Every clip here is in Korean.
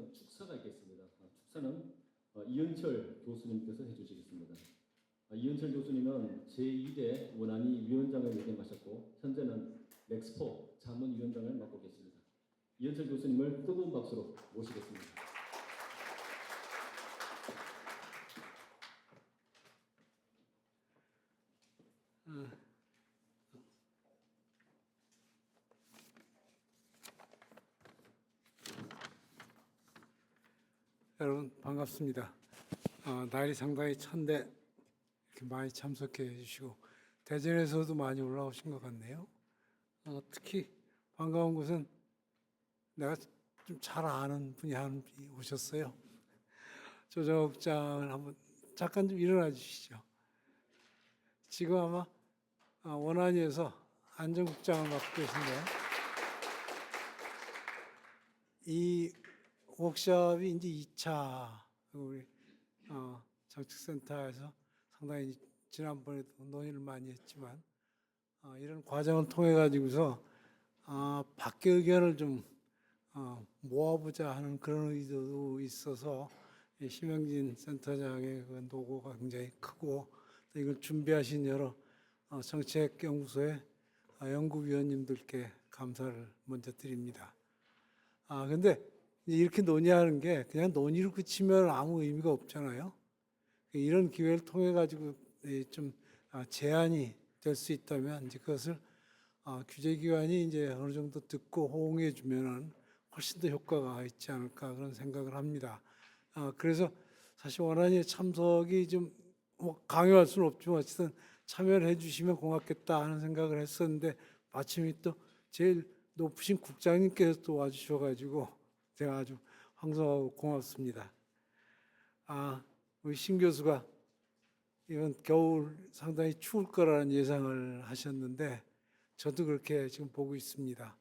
오늘은 축사가 있겠습니다. 축사는 이은철 교수님께서 해주시겠습니다. 이은철 교수님은 제2대 원안위 위원장을 역임하셨고 현재는 넥스포 자문위원장을 맡고 계십니다. 이은철 교수님을 뜨거운 박수로 모시겠습니다. 여러분 반갑습니다. 날이 상당히 찬데 이렇게 많이 참석해 주시고 대전에서도 많이 올라오신 것 같네요. 특히 반가운 것은 내가 좀 잘 아는 분이 한 분이 오셨어요. 조정호 국장을 한번 잠깐 좀 일어나 주시죠. 지금 아마 원안위에서 안전국장을 맡고 계신데요. 이 워크숍이 이제 2차 우리 정책센터에서 상당히 지난번에도 논의를 많이 했지만 이런 과정을 통해 가지고서 밖의 의견을 좀 모아보자 하는 그런 의도도 있어서 심영진 센터장의 그 노고가 굉장히 크고 또 이걸 준비하신 여러 정책연구소의 연구위원님들께 감사를 먼저 드립니다. 근데 이렇게 논의하는 게 그냥 논의로 그치면 아무 의미가 없잖아요. 이런 기회를 통해 가지고 좀 제안이 될 수 있다면 이제 그것을 규제기관이 이제 어느 정도 듣고 호응해 주면은 훨씬 더 효과가 있지 않을까 그런 생각을 합니다. 그래서 사실 원안위에 참석이 좀 뭐 강요할 수는 없지만 어쨌든 참여를 해주시면 고맙겠다 하는 생각을 했었는데 마침 또 제일 높으신 국장님께서 또 와주셔가지고 제가 아주 황송하고 고맙습니다. 우리 신 교수가 이번 겨울 상당히 추울 거라는 예상을 하셨는데 저도 그렇게 지금 보고 있습니다.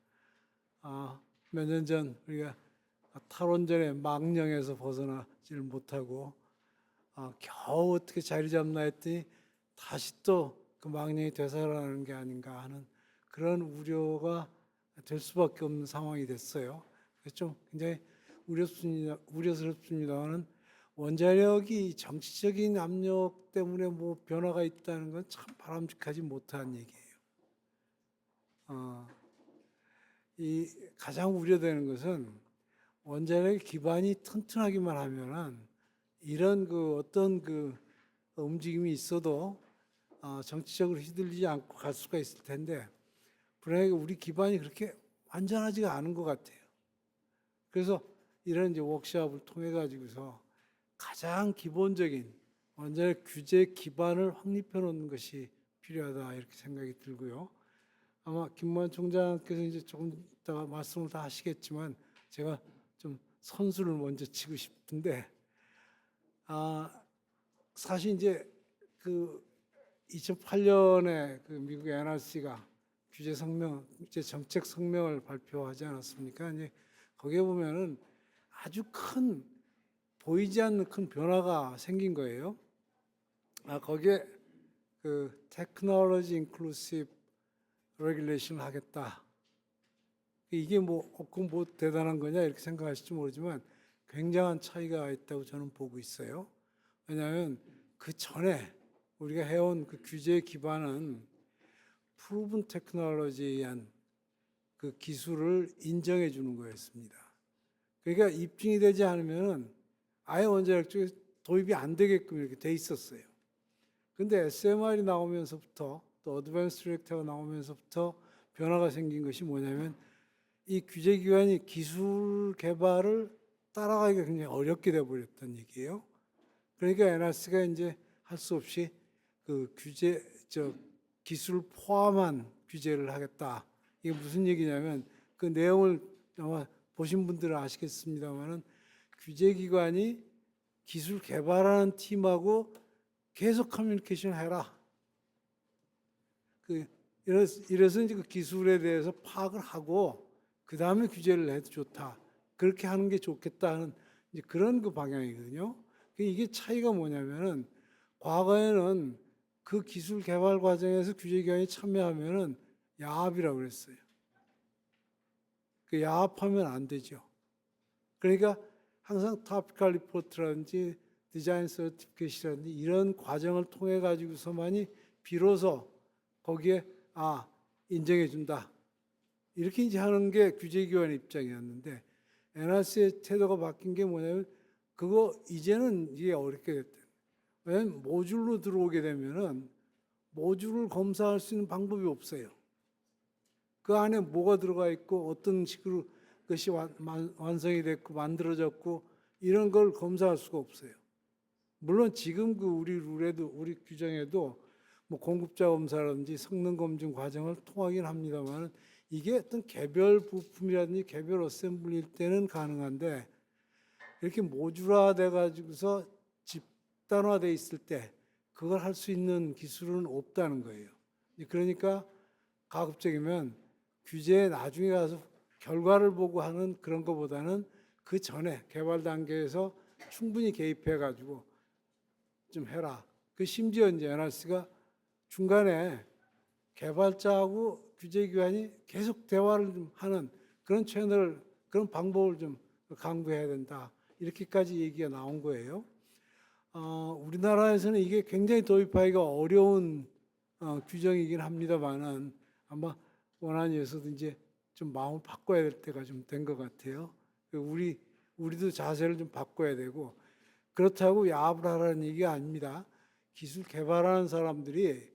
몇 년 전 우리가 탈원전의 망령에서 벗어나지를 못하고 겨우 어떻게 자리 잡나 했더니 다시 또 그 망령이 되살아나는 게 아닌가 하는 그런 우려가 될 수밖에 없는 상황이 됐어요. 그래서 좀 굉장히 우려스럽습니다만은 원자력이 정치적인 압력 때문에 뭐 변화가 있다는 건 참 바람직하지 못한 얘기예요. 이 가장 우려되는 것은 원자력의 기반이 튼튼하기만 하면은 이런 그 어떤 그 움직임이 있어도 정치적으로 휘둘리지 않고 갈 수가 있을 텐데 불행하게 우리 기반이 그렇게 완전하지가 않은 것 같아요. 그래서 이런 이제 워크숍을 통해 가지고서 가장 기본적인 원자력 규제 기반을 확립해 놓는 것이 필요하다 이렇게 생각이 들고요. 아마 김무한 총장께서 이제 조금 이따가 말씀을 다 하시겠지만 제가 좀 선수를 먼저 치고 싶은데 사실 이제 그 2008년에 그 미국 NRC가 규제 정책 성명을 발표하지 않았습니까? 이제 거기에 보면은 아주 큰 보이지 않는 큰 변화가 생긴 거예요. 거기에 그 테크놀로지 인클루시브 레귤레이션을 하겠다. 이게 뭐 대단한 거냐 이렇게 생각하실지 모르지만 굉장한 차이가 있다고 저는 보고 있어요. 왜냐하면 그 전에 우리가 해온 그 규제 기반은 프루븐 테크놀로지에 의한 그 기술을 인정해 주는 거였습니다. 그러니까 입증이 되지 않으면 아예 원자력 쪽에 도입이 안 되게끔 이렇게 돼 있었어요. 근데 SMR이 나오면서부터 또 어드밴스 리액터가 나오면서부터 변화가 생긴 것이 뭐냐면 이 규제기관이 기술 개발을 따라가기가 굉장히 어렵게 돼버렸다는 얘기예요. 그러니까 NRC가 이제 할 수 없이 그 기술을 포함한 규제를 하겠다. 이게 무슨 얘기냐면 그 내용을 아마 보신 분들은 아시겠습니다만은 규제기관이 기술 개발하는 팀하고 계속 커뮤니케이션 해라. 이래서 이제 그 기술에 대해서 파악을 하고 그 다음에 규제를 해도 좋다. 그렇게 하는 게 좋겠다 하는 이제 그런 그 방향이거든요. 이게 차이가 뭐냐면은 과거에는 그 기술 개발 과정에서 규제기관이 참여하면은 야합이라고 그랬어요. 그 야합하면 안 되죠. 그러니까 항상 토피컬 리포트라든지 디자인 서티피케이션이라든지 이런 과정을 통해 가지고서만이 비로소 거기에 인정해 준다. 이렇게 이제 하는 게 규제기관의 입장이었는데 NRC의 태도가 바뀐 게 뭐냐면 그거 이제는 이게 어렵게 됐대. 왜냐하면 모듈로 들어오게 되면은 모듈을 검사할 수 있는 방법이 없어요. 그 안에 뭐가 들어가 있고 어떤 식으로 그것이 완성이 됐고 만들어졌고 이런 걸 검사할 수가 없어요. 물론 지금 그 우리 룰에도 우리 규정에도 뭐 공급자 검사라든지 성능 검증 과정을 통하긴 합니다만 이게 어떤 개별 부품이라든지 개별 어셈블리일 때는 가능한데 이렇게 모듈화돼 가지고서 집단화돼 있을 때 그걸 할 수 있는 기술은 없다는 거예요. 그러니까 가급적이면 규제에 나중에 가서 결과를 보고 하는 그런 것보다는 그 전에 개발 단계에서 충분히 개입해 가지고 좀 해라. 그 심지어 이제 NRC가 중간에 개발자하고 규제기관이 계속 대화를 좀 하는 그런 채널, 그런 방법을 좀 강구해야 된다. 이렇게까지 얘기가 나온 거예요. 우리나라에서는 이게 굉장히 도입하기가 어려운 규정이긴 합니다만은 아마 원안위에서도 이제 좀 마음을 바꿔야 될 때가 좀 된 것 같아요. 우리도 자세를 좀 바꿔야 되고 그렇다고 야합을 하라는 얘기가 아닙니다. 기술 개발하는 사람들이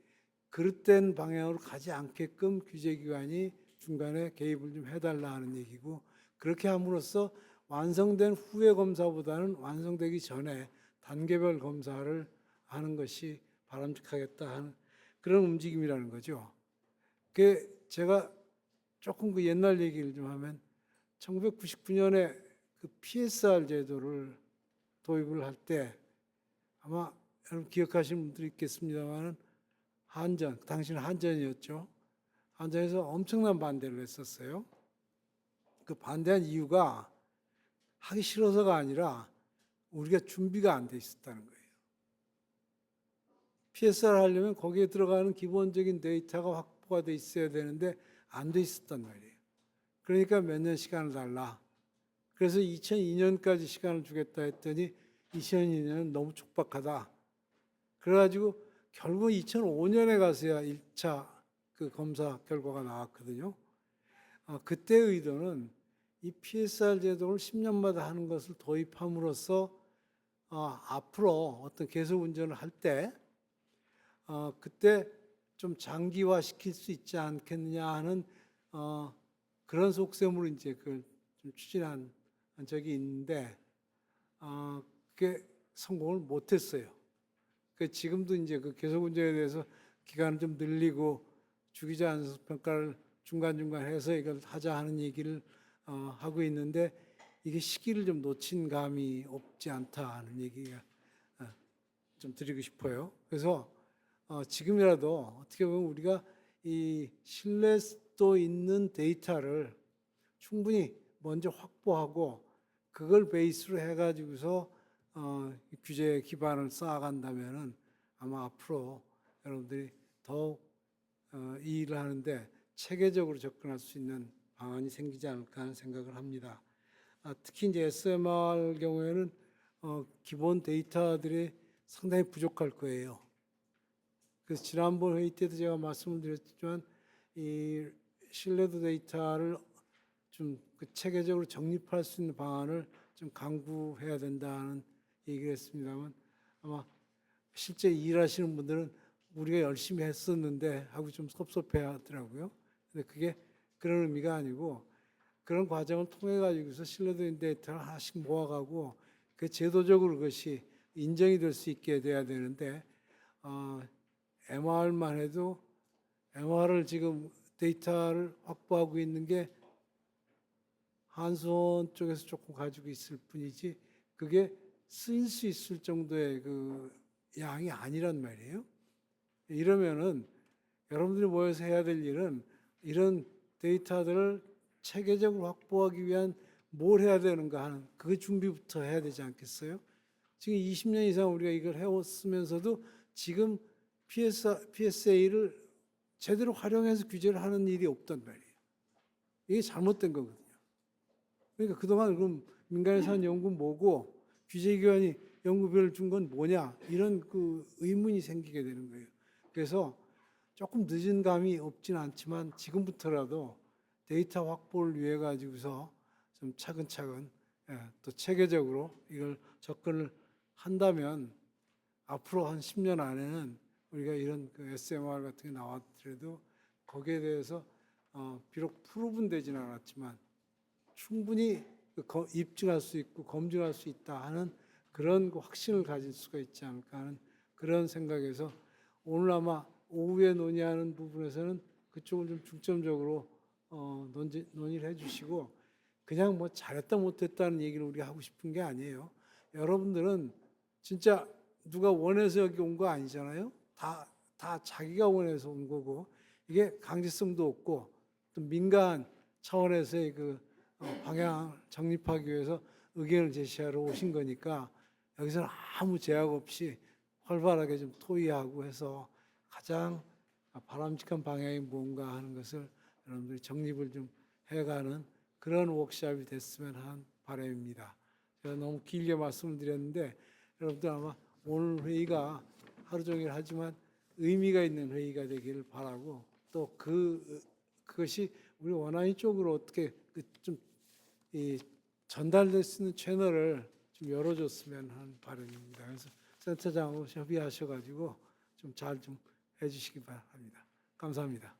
그릇된 방향으로 가지 않게끔 규제기관이 중간에 개입을 좀 해달라 하는 얘기고 그렇게 함으로써 완성된 후에 검사보다는 완성되기 전에 단계별 검사를 하는 것이 바람직하겠다 하는 그런 움직임이라는 거죠. 그 제가 조금 그 옛날 얘기를 좀 하면 1999년에 그 PSR 제도를 도입을 할 때 아마 여러분 기억하시는 분들이 있겠습니다만은 한전, 당시는 한전이었죠. 한전에서 엄청난 반대를 했었어요. 그 반대한 이유가 하기 싫어서가 아니라 우리가 준비가 안 돼 있었다는 거예요. PSR 하려면 거기에 들어가는 기본적인 데이터가 확보가 돼 있어야 되는데 안 돼 있었단 말이에요. 그러니까 몇 년 시간을 달라. 그래서 2002년까지 시간을 주겠다 했더니 2002년은 너무 촉박하다. 그래가지고 결국 2005년에 가서야 1차 그 검사 결과가 나왔거든요. 그때 의도는 이 PSR 제도를 10년마다 하는 것을 도입함으로써 앞으로 어떤 계속 운전을 할 때 그때 좀 장기화 시킬 수 있지 않겠느냐 하는 그런 속셈으로 이제 그걸 좀 추진한 적이 있는데 그게 성공을 못했어요. 그 지금도 이제 그 계속 운전에 대해서 기간을 좀 늘리고 주기자 안전성 평가를 중간중간 해서 이걸 하자 하는 얘기를 하고 있는데 이게 시기를 좀 놓친 감이 없지 않다 하는 얘기가 좀 드리고 싶어요. 그래서 지금이라도 어떻게 보면 우리가 이 신뢰도 있는 데이터를 충분히 먼저 확보하고 그걸 베이스로 해가지고서 규제 기반을 쌓아간다면은 아마 앞으로 여러분들이 더욱 이 일을 하는데 체계적으로 접근할 수 있는 방안이 생기지 않을까 하는 생각을 합니다. 특히 이제 SMR 경우에는 기본 데이터들이 상당히 부족할 거예요. 그래서 지난번 회의 때도 제가 말씀을 드렸지만 이 신뢰도 데이터를 좀 그 체계적으로 정립할 수 있는 방안을 좀 강구해야 된다는 얘기를 했습니다만 아마 실제 일하시는 분들은 우리가 열심히 했었는데 하고 좀 섭섭해 하더라고요. 근데 그게 그런 의미가 아니고 그런 과정을 통해 가지고서 신뢰도 있는 데이터를 하나씩 모아가고 그 제도적으로 그것이 인정이 될 수 있게 돼야 되는데 MR만 해도 MR을 지금 데이터를 확보하고 있는 게 한수원 쪽에서 조금 가지고 있을 뿐이지 그게 쓰일 수 있을 정도의 그 양이 아니란 말이에요. 이러면은 여러분들이 모여서 해야 될 일은 이런 데이터들을 체계적으로 확보하기 위한 뭘 해야 되는가 하는 그 준비부터 해야 되지 않겠어요? 지금 20년 이상 우리가 이걸 해왔으면서도 지금 PSA를 제대로 활용해서 규제를 하는 일이 없단 말이에요. 이게 잘못된 거거든요. 그러니까 그동안 그럼 민간에서 한 연구 뭐고 규제기관이 연구비를 준 건 뭐냐 이런 그 의문이 생기게 되는 거예요. 그래서 조금 늦은 감이 없진 않지만 지금부터라도 데이터 확보를 위해 가지고서 좀 차근차근 또 체계적으로 이걸 접근을 한다면 앞으로 한 10년 안에는 우리가 이런 그 SMR 같은 게 나왔더라도 거기에 대해서 비록 프루븐 되지는 않았지만 충분히 입증할 수 있고 검증할 수 있다 하는 그런 그 확신을 가질 수가 있지 않을까 하는 그런 생각에서 오늘 아마 오후에 논의하는 부분에서는 그쪽을 좀 중점적으로 논의를 해주시고 그냥 뭐 잘했다 못했다는 얘기를 우리가 하고 싶은 게 아니에요. 여러분들은 진짜 누가 원해서 여기 온 거 아니잖아요. 다 자기가 원해서 온 거고 이게 강제성도 없고 또 민간 차원에서의 그 방향 정립하기 위해서 의견을 제시하러 오신 거니까 여기서는 아무 제약 없이 활발하게 좀 토의하고 해서 가장 바람직한 방향이 뭔가 하는 것을 여러분들이 정립을 좀 해가는 그런 워크숍이 됐으면 하는 바람입니다. 제가 너무 길게 말씀을 드렸는데 여러분들 아마 오늘 회의가 하루 종일 하지만 의미가 있는 회의가 되기를 바라고 또 그것이 우리 원안위 쪽으로 어떻게 좀 전달될 수 있는 채널을 좀 열어줬으면 하는 바람입니다. 그래서 센터장하고 협의하셔가지고 좀 잘 좀 해주시기 바랍니다. 감사합니다.